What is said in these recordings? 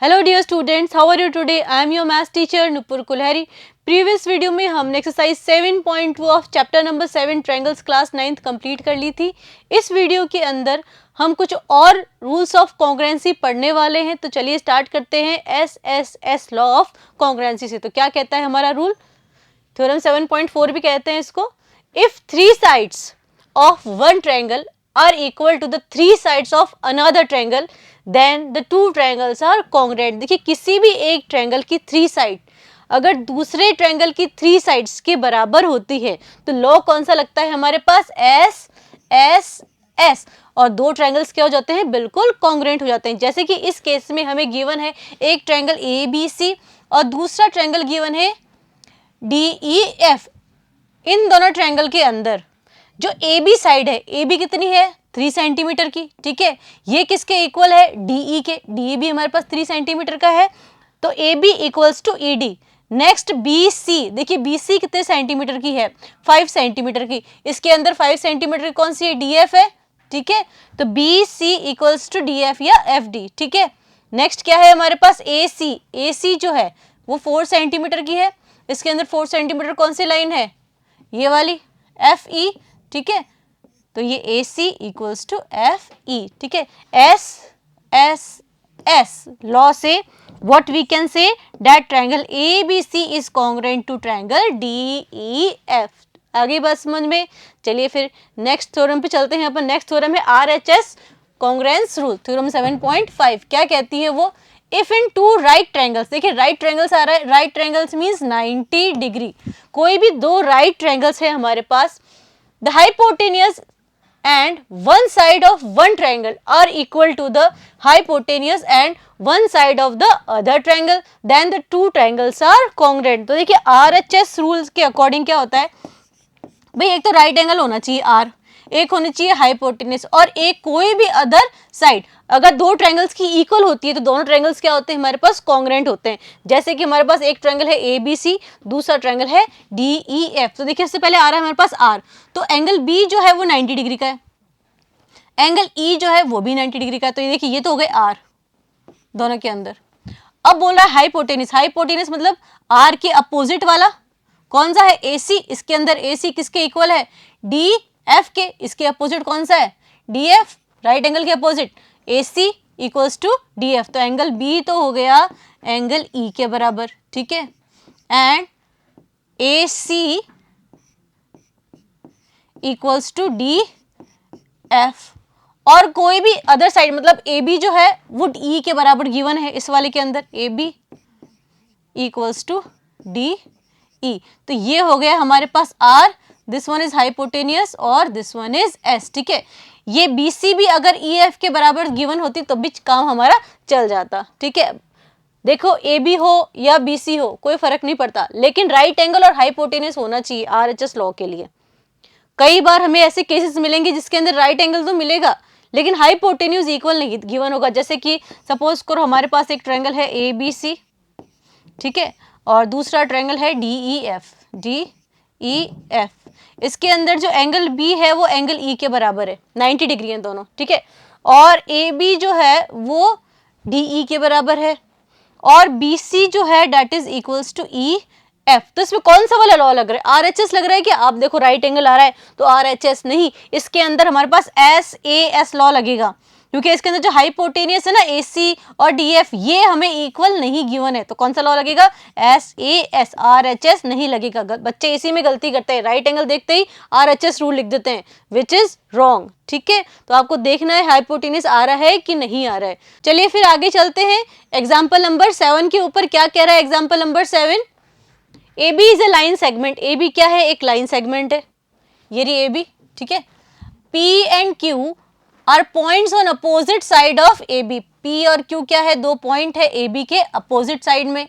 Hello dear students, how are you today? I am your maths teacher Nupur Kulhari. Previous video में हमने exercise 7.2 of chapter number 7 triangles class 9th complete कर ली थी। इस video के अंदर हम कुछ और रूल्स ऑफ कॉन्ग्रुएंसी पढ़ने वाले हैं। तो चलिए स्टार्ट करते हैं एस लॉ ऑफ कॉन्ग्रुएंसी से। तो क्या कहता है हमारा रूल? थ्योरम 7.4 भी कहते हैं इसको। If three sides of one triangle are equal to the three sides of another triangle then the two triangles are congruent। देखिए किसी भी एक ट्रायंगल की थ्री साइड अगर दूसरे ट्रायंगल की थ्री साइड्स के बराबर होती है तो लॉ कौन सा लगता है हमारे पास? S S S. और दो ट्रायंगल्स क्या हो जाते हैं? बिल्कुल कॉन्ग्रुएंट हो जाते हैं। जैसे कि इस केस में हमें गिवन है एक ट्रायंगल ए बी सी और दूसरा ट्रायंगल गिवन है डी ई एफ। इन दोनों ट्रायंगल के अंदर जो ए बी साइड है, ए बी कितनी है? 3 सेंटीमीटर की। ठीक है, ये किसके इक्वल है? डीई के। डीई भी हमारे पास 3 सेंटीमीटर का है, तो A B equals to E D. Next B C, देखिए बी सी कितने सेंटीमीटर की है? 5 सेंटीमीटर की। इसके अंदर 5 सेंटीमीटर कौन सी है? डी एफ है। ठीक है, तो B C equals to D F या एफ डी। ठीक है, नेक्स्ट क्या है हमारे पास? ए सी। ए सी जो है वो 4 सेंटीमीटर की है। इसके अंदर 4 सेंटीमीटर कौन सी लाइन है? ये वाली एफ ई। ठीक है, तो ये A C equals to F E. ठीक है, एस एस एस लॉ से what we can say that triangle A B C is congruent to triangle D E F. आगे बात समझ में? चलिए फिर नेक्स्ट थ्योरम पे चलते हैं अपन। नेक्स्ट थ्योरम है R H S congruence rule, theorem 7.5। क्या कहती है वो? If in two right triangles, देखिए राइट ट्रायंगल्स आ रहा है, राइट ट्रायंगल्स मीन्स 90 डिग्री। कोई भी दो राइट ट्रायंगल्स है हमारे पास, the hypotenuse and one side of one triangle are equal to the hypotenuse and one side of the other triangle then the two triangles are congruent। तो देखिए RHS rules के according क्या होता है भाई? एक तो राइट एंगल होना चाहिए R, एक होनी चाहिए हाइपोटेन्यूज और एक कोई भी अदर साइड। अगर दो ट्रायंगल्स की इक्वल होती है तो दोनों ट्रायंगल्स क्या होते हैं हमारे पास? कॉन्ग्रुएंट होते हैं। जैसे कि हमारे पास एक ट्रायंगल है ए बी सी, दूसरा ट्रायंगल है डी ई एफ। तो देखिए इससे पहले आ रहा है हमारे पास आर, तो एंगल बी जो है वो 90 डिग्री का है, एंगल ई जो है वो भी 90 डिग्री का है। तो ये देखिए ये तो हो गए आर दोनों के अंदर। अब बोल रहा है हाइपोटेन्यूज। हाइपोटेन्यूज मतलब आर के अपोजिट वाला कौन सा है? ए सी। इसके अंदर ए सी किसके इक्वल है? डी एफ के। इसके अपोजिट कौन सा है? D F. राइट एंगल के opposite A C equals to D F. तो एंगल बी तो हो गया एंगल ई के बराबर। ठीक है, and A C equals to D F. और कोई भी अदर साइड मतलब ए बी जो है वो ई के बराबर गिवन है इस वाले के अंदर, A B equals to D E. तो ये हो गया हमारे पास R, this one is hypotenuse और दिस वन इज एस। ठीक है, ये बी सी भी अगर ई एफ के बराबर गिवन होती तो भी काम हमारा चल जाता। ठीक है, देखो ए बी हो या बी सी हो कोई फर्क नहीं पड़ता, लेकिन राइट एंगल और हाइपोटेनियस होना चाहिए आर एच एस लॉ के लिए। कई बार हमें ऐसे केसेस मिलेंगे जिसके अंदर राइट एंगल तो मिलेगा लेकिन हाइपोटेन्यूज इक्वल नहीं गिवन होगा। जैसे कि सपोज करो हमारे पास एक ट्रायंगल है ए बी सी, ठीक है, और दूसरा ट्रायंगल है D E F, D E F. इसके अंदर जो एंगल बी है वो एंगल ई के बराबर है, 90 डिग्री है दोनों। ठीक है, और ए बी जो है वो डी ई के बराबर है और बी सी जो है that is equals to E F. तो इसमें कौन सा वाला लॉ लग रहा है? आर एच एस लग रहा है कि आप देखो राइट एंगल आ रहा है तो आर एच एस नहीं, इसके अंदर हमारे पास एस ए एस लॉ लगेगा क्योंकि इसके अंदर जो हाइपोटेनियस है ना ए सी और डी एफ ये हमें इक्वल नहीं गिवन है। तो कौन सा लॉ लगेगा? S A S. Are H S नहीं लगेगा। बच्चे इसी में गलती करते हैं, राइट एंगल देखते ही आर एच एस रूल लिख देते हैं विच इज रॉन्ग। ठीक है, तो आपको देखना है हाइपोटेनियस आ रहा है कि नहीं आ रहा है। चलिए फिर आगे चलते हैं एग्जाम्पल नंबर 7 के ऊपर। क्या कह रहा है example number 7? A B is a line segment. A B क्या है? एक लाइन सेगमेंट है, ये रही ए बी। ठीक है, P and Q are points on opposite side of A B. P और क्यू क्या है? दो पॉइंट है ए बी के अपोजिट साइड में।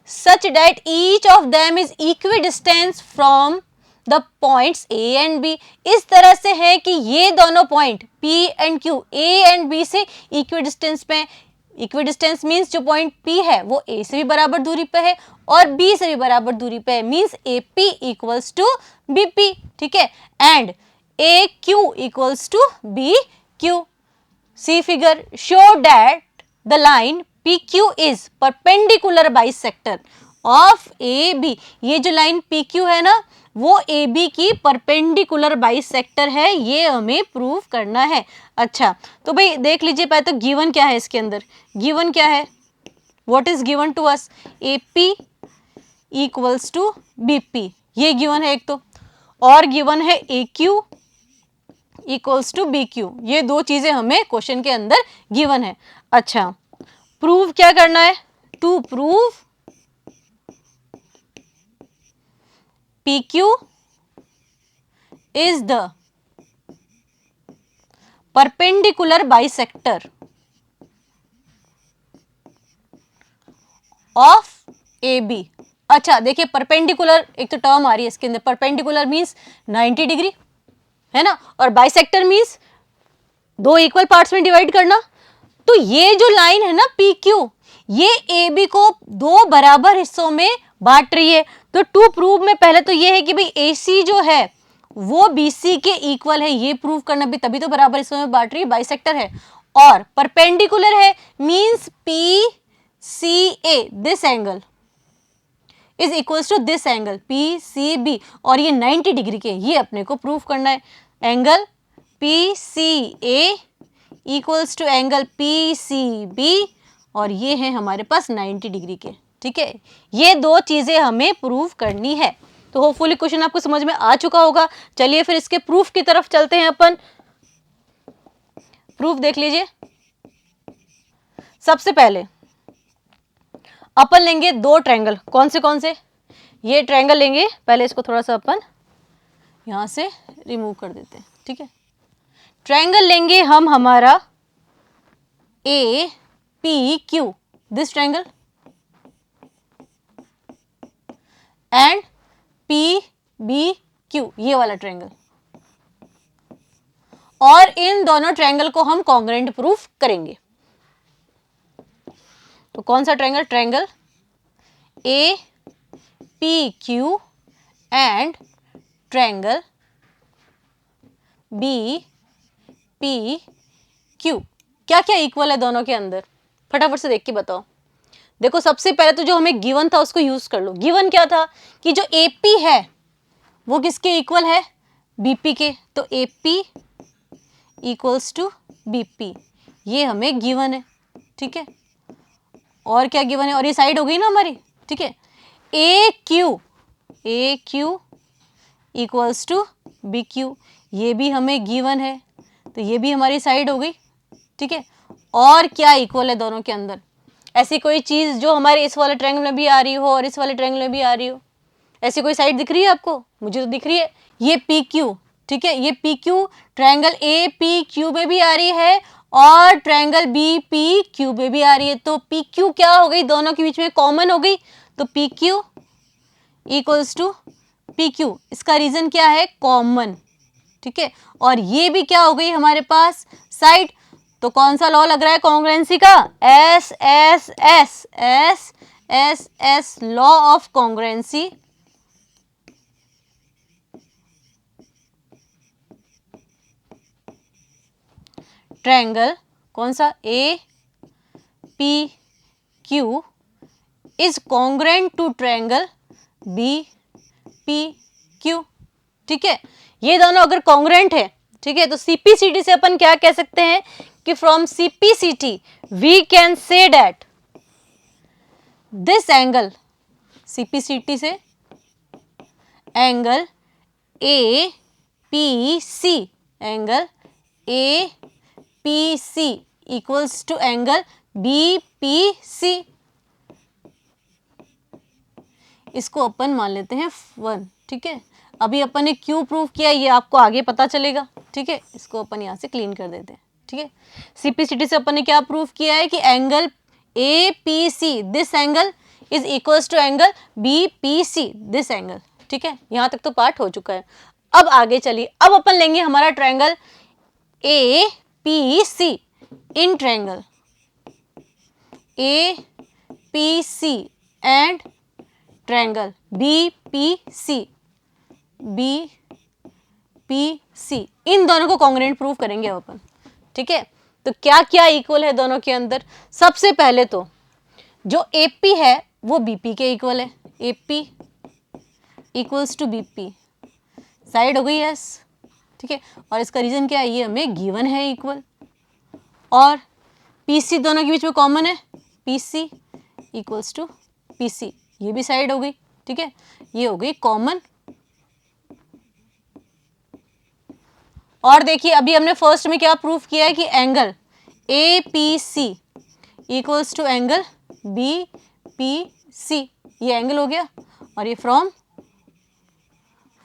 Such that each of them is equi distance from the points A and B. इस तरह से है कि ये दोनों point P and Q A and B से इक्वी डिस्टेंस पे। इक्वी डिस्टेंस मीन्स जो पॉइंट P है वो A से भी बराबर दूरी पे है और B से भी बराबर दूरी पे है, means AP equals to BP। ठीक है, and AQ equals to BQ। See figure show that the line P Q is perpendicular bisector of A B. ये जो लाइन पी क्यू है ना, वो ए बी की परपेंडिकुलर बाइसेक्टर है, ये हमें प्रूव करना है। अच्छा, तो भाई देख लीजिए पहले तो गिवन क्या है इसके अंदर। गिवन क्या है, what is given to us, A P equals to B P, ये गिवन है एक तो, और गिवन है A Q equals to B Q. ये दो चीजें हमें क्वेश्चन के अंदर गिवन है। अच्छा, प्रूव क्या करना है, to prove P Q is the perpendicular bisector of A B. अच्छा देखिए, परपेंडिकुलर एक तो टर्म आ रही है इसके अंदर, परपेंडिकुलर मीन्स 90 डिग्री है ना, और बाइसेक्टर मीन्स दो इक्वल पार्ट्स में डिवाइड करना। तो ये जो लाइन है ना पी क्यू, ये ए बी को दो बराबर हिस्सों में बांट रही है। तो टू प्रूव में पहले तो ये है कि भाई ए सी जो है वो बी सी के इक्वल है, ये प्रूव करना भी, तभी तो बराबर हिस्सों में बांट रही है, बाइसेक्टर है। और परपेंडिकुलर है means P C A, this angle is equals to this angle P C B, और ये 90 डिग्री के, ये अपने को प्रूव करना है। Angle P C A equals to angle P C B, और ये है हमारे पास 90 डिग्री के। ठीक है, ये दो चीजें हमें प्रूव करनी है। तो होपफुली क्वेश्चन आपको समझ में आ चुका होगा। चलिए फिर इसके प्रूफ की तरफ चलते हैं अपन। प्रूफ देख लीजिए। सबसे पहले अपन लेंगे दो ट्रायंगल, कौन से, ये ट्रायंगल लेंगे। पहले इसको थोड़ा सा अपन यहां से रिमूव कर देते हैं। ठीक है, ट्रायंगल लेंगे हम हमारा A P Q, this triangle, and P B Q, ये वाला ट्रायंगल, और इन दोनों ट्रायंगल को हम कॉन्ग्रुएंट प्रूफ करेंगे। तो कौन सा triangle, triangle A P Q and triangle B P Q, क्या क्या इक्वल है दोनों के अंदर, फटाफट से देख के बताओ। देखो सबसे पहले तो जो हमें गिवन था उसको यूज कर लो। गिवन क्या था कि जो AP है वो किसके इक्वल है, BP के, तो AP इक्वल्स टू BP, ये हमें गिवन है। ठीक है, और क्या गिवन है, और ये साइड हो गई ना हमारी। ठीक है, AQ इक्वल्स टू BQ, ये भी हमें गिवन है, तो ये भी हमारी साइड हो गई। ठीक है, और क्या इक्वल है दोनों के अंदर, ऐसी कोई चीज जो हमारे इस वाले ट्रायंगल में भी आ रही हो और इस वाले ट्रायंगल में भी आ रही हो, ऐसी कोई साइड दिख रही है आपको, मुझे तो दिख रही है, ये PQ। ठीक है, ये PQ ट्रायंगल APQ में भी आ रही है और ट्रायंगल BPQ में भी आ रही है। तो PQ क्या हो गई, दोनों के बीच में कॉमन हो गई, तो PQ इक्वल्स टू PQ। इसका रीजन क्या है, कॉमन। ठीक है, और ये भी क्या हो गई हमारे पास, साइड। तो कौन सा लॉ लग रहा है कॉन्ग्रुएंसी का, SSS, law of congruency. Triangle कौन सा, APQ is congruent to triangle BPQ। ठीक है, ये दोनों अगर कॉन्ग्रुएंट है, ठीक है, तो CPCT से अपन क्या कह सकते हैं कि from CPCT we can say that this angle, CPCT से angle APC, angle APC equals to angle BPC। इसको अपन मान लेते हैं 1। ठीक है, अभी अपन ने क्यों प्रूव किया ये आपको आगे पता चलेगा। ठीक है, इसको अपन यहाँ से क्लीन कर देते हैं। ठीक है, CPCT से अपन ने क्या प्रूव किया है कि angle APC, this angle is equals to angle BPC, this angle. ठीक है, यहाँ तक तो पार्ट हो चुका है। अब आगे चलिए, अब अपन लेंगे हमारा triangle APC in triangle APC and triangle BPC, इन दोनों को कॉन्ग्रुएंट प्रूव करेंगे अब अपन। ठीक है, तो क्या क्या इक्वल है दोनों के अंदर? सबसे पहले तो जो AP है वो BP के इक्वल है, AP equals to BP, side हो गई यस, ठीक है। और इसका रीजन क्या है, ये हमें गिवन है इक्वल। और PC दोनों के बीच में कॉमन है, PC इक्वल्स टू PC, ये भी साइड हो गई, ठीक है, ये हो गई कॉमन। और देखिए अभी हमने फर्स्ट में क्या प्रूफ किया है कि angle APC equals to angle BPC, ये एंगल हो गया। और ये फ्रॉम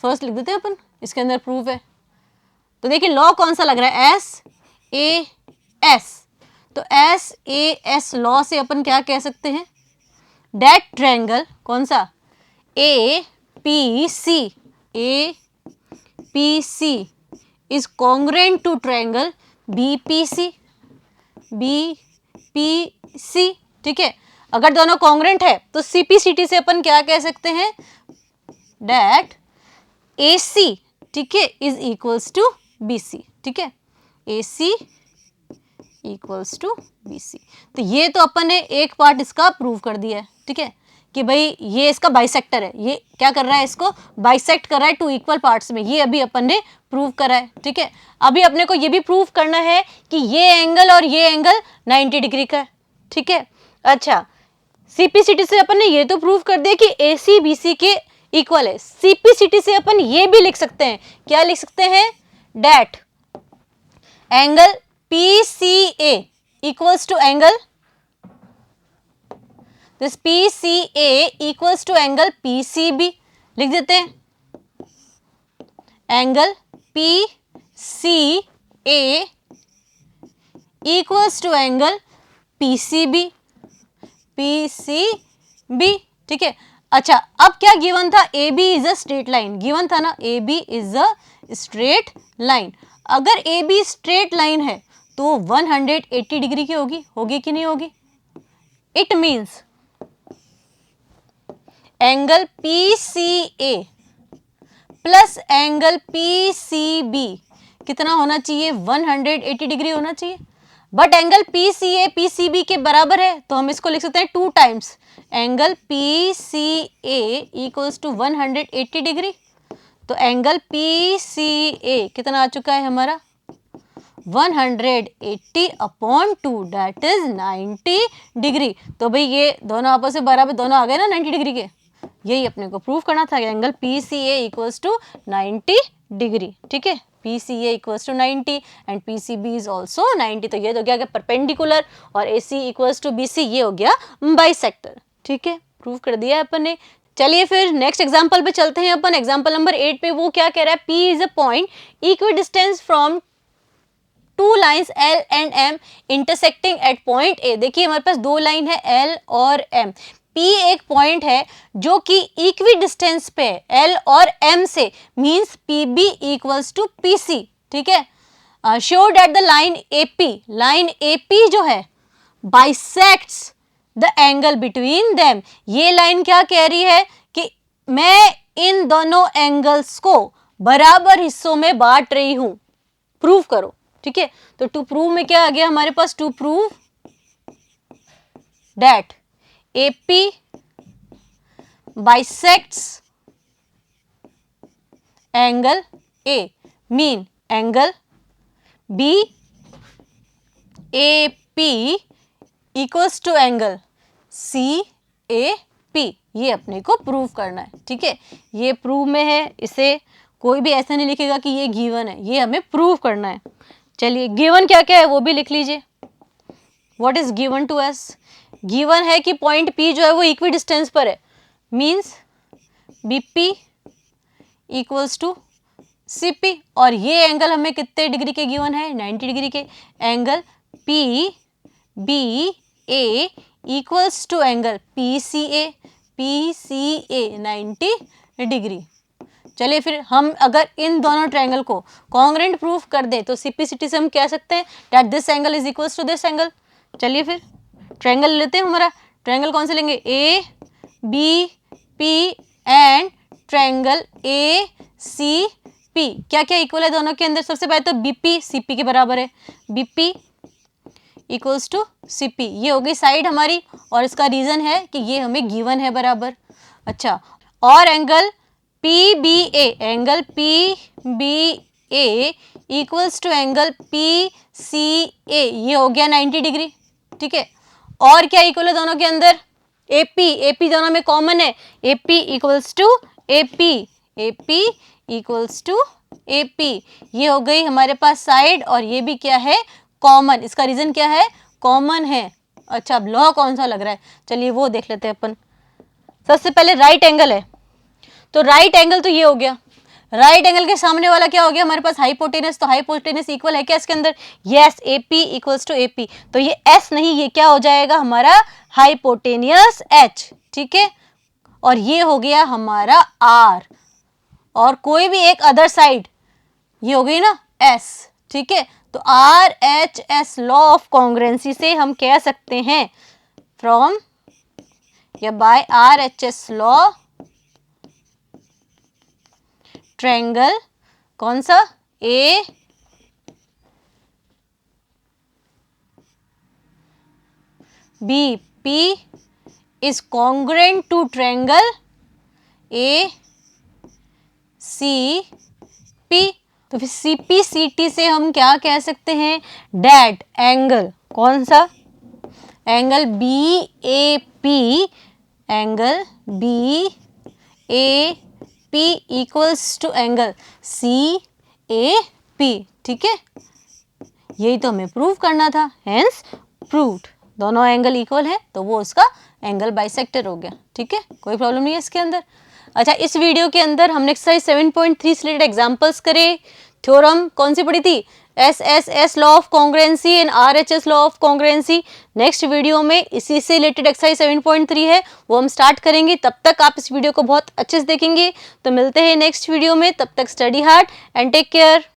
फर्स्ट लिख देते हैं अपन, इसके अंदर प्रूफ है। तो देखिए लॉ कौन सा लग रहा है, SAS, तो SAS लॉ से अपन क्या कह सकते हैं, दैट ट्रायंगल कौन सा, APC is congruent to triangle BPC, ठीक है। अगर दोनों कॉन्ग्रुएंट है तो CPCT से अपन क्या कह सकते हैं, दैट AC, ठीक है, इज इक्वल्स टू BC, ठीक है, AC इक्वल्स टू BC। तो ये तो अपन ने एक पार्ट इसका प्रूव कर दिया है, ठीक है, कि भाई ये इसका बाइसेक्टर है, ये क्या कर रहा है, इसको बाइसेक्ट कर रहा है टू इक्वल पार्ट्स में, ये अभी अपन ने प्रूव करा है, ठीक है। अभी अपने को ये भी प्रूव करना है कि ये एंगल और ये एंगल 90 डिग्री का है, ठीक है। अच्छा, CPCT से अपन ने ये तो प्रूव कर दिया कि AC BC के इक्वल है। CPCT से अपन ये भी लिख सकते हैं, क्या लिख सकते हैं, that angle PCA equals to angle, this PCA equals to angle PCB, लिख देते हैं angle PCA equals to angle PCB, ठीक है। अच्छा, अब क्या गिवन था, AB is a straight line, given था ना, AB is a straight line. अगर AB स्ट्रेट लाइन है तो 180 डिग्री की होगी कि नहीं होगी? It means angle PCA plus angle PCB कितना होना चाहिए, 180 डिग्री होना चाहिए। बट एंगल PCA PCB के बराबर है तो हम इसको लिख सकते हैं 2 times angle PCA equals to 180 degree. तो एंगल PCA कितना आ चुका है हमारा, 180 अपॉन 2 दैट इज 90 डिग्री। तो भाई ये दोनों आपस में बराबर, दोनों आ गए ना 90 डिग्री के, यही अपने को प्रूव करना था, angle PCA equals to 90 degree, ठीक है। PCA equals to 90 and PCB is also 90। तो ये तो गया परपेंडिकुलर, और AC इक्वल्स टू BC ये हो गया बाइसेक्टर, ठीक है, प्रूव कर दिया है अपन ने। चलिए फिर नेक्स्ट एग्जांपल पे चलते हैं अपन, एग्जांपल नंबर 8 पे। वो क्या कह रहा है, P is a point equi distance from two lines L and M intersecting at point A। देखिए हमारे पास दो लाइन है L और M, P एक पॉइंट है जो कि इक्वी डिस्टेंस पे है L और M से, means PB equals to PC, ठीक है। Show that the line AP जो है bisects the angle between them. ये लाइन क्या कह रही है कि मैं इन दोनों एंगल्स को बराबर हिस्सों में बांट रही हूं, प्रूव करो, ठीक है। तो टू प्रूव में क्या आ गया हमारे पास, to prove that AP bisects angle A, mean angle BAP equals to angle CAP। ये अपने को प्रूव करना है, ठीक है। ये प्रूव में है, इसे कोई भी ऐसा नहीं लिखेगा कि ये गिवन है, ये हमें प्रूव करना है। चलिए गिवन क्या क्या है वो भी लिख लीजिए। What is given to us, given है कि पॉइंट P जो है वो इक्वी डिस्टेंस पर है, means BP equals to CP, और ये एंगल हमें कितने डिग्री के गिवन है, 90 डिग्री के। Angle PBA equals to angle PCA 90 degree. चलिए फिर हम अगर इन दोनों ट्रायंगल को कॉन्ग्रुएंट प्रूफ कर दें तो CPCT से हम कह सकते हैं that this angle is equals to this angle. चलिए फिर ट्रायंगल लेते हैं, हमारा ट्रायंगल कौन से लेंगे, ABP एंड ट्रायंगल ACP। क्या क्या इक्वल है दोनों के अंदर, सबसे पहले तो BP CP के बराबर है, BP equals to C P. ये हो गई साइड हमारी, और इसका रीजन है कि ये हमें गिवन है बराबर। अच्छा, और angle P B A, angle P B A equals to angle P C A, ये हो गया 90 डिग्री। ठीक है, और क्या इक्वल है दोनों के अंदर? एपी, एपी दोनों में कॉमन है, AP equals to AP, AP equals to AP. ये हो गई हमारे पास साइड, और ये भी क्या है? कॉमन। इसका रीजन क्या है? कॉमन है। अच्छा, अब लॉ कौन सा लग रहा है, चलिए वो देख लेते हैं अपन। सबसे पहले राइट एंगल है, तो राइट एंगल तो ये हो गया। राइट एंगल के सामने वाला क्या हो गया हमारे पास? हाइपोटेनस। तो हाइपोटेनस इक्वल है क्या इसके अंदर? Yes, AP equals to AP. तो ये एस नहीं, ये क्या हो जाएगा हमारा? Hypotenuse H. ठीक है, और ये हो गया हमारा आर, और कोई भी एक अदर साइड, ये हो गई ना एस। ठीक है, तो R H S, law of congruency से हम कह सकते हैं, फ्रॉम या by R H S law, triangle कौन सा? A B P is congruent to triangle A C P. तो फिर सी पी सी टी से हम क्या कह सकते हैं? डैट एंगल कौन सा? Angle B A P, angle B A P equals to angle C A P. ठीक है, यही तो हमें प्रूव करना था, हेंस प्रूव्ड। दोनों एंगल इक्वल है तो वो उसका एंगल बाइसेक्टर हो गया। ठीक है, कोई प्रॉब्लम नहीं है इसके अंदर। अच्छा, इस वीडियो के अंदर हमने एक्सरसाइज 7.3 से रिलेटेड एग्जांपल्स करे। थ्योरम कौन सी पढ़ी थी? S S S law of congruency and are H S law of congruency. Next video में इसी से रिलेटेड एक्सरसाइज 7.3 है, वो हम स्टार्ट करेंगे। तब तक आप इस वीडियो को बहुत अच्छे से देखेंगे। तो मिलते हैं नेक्स्ट वीडियो में, तब तक study hard and take care.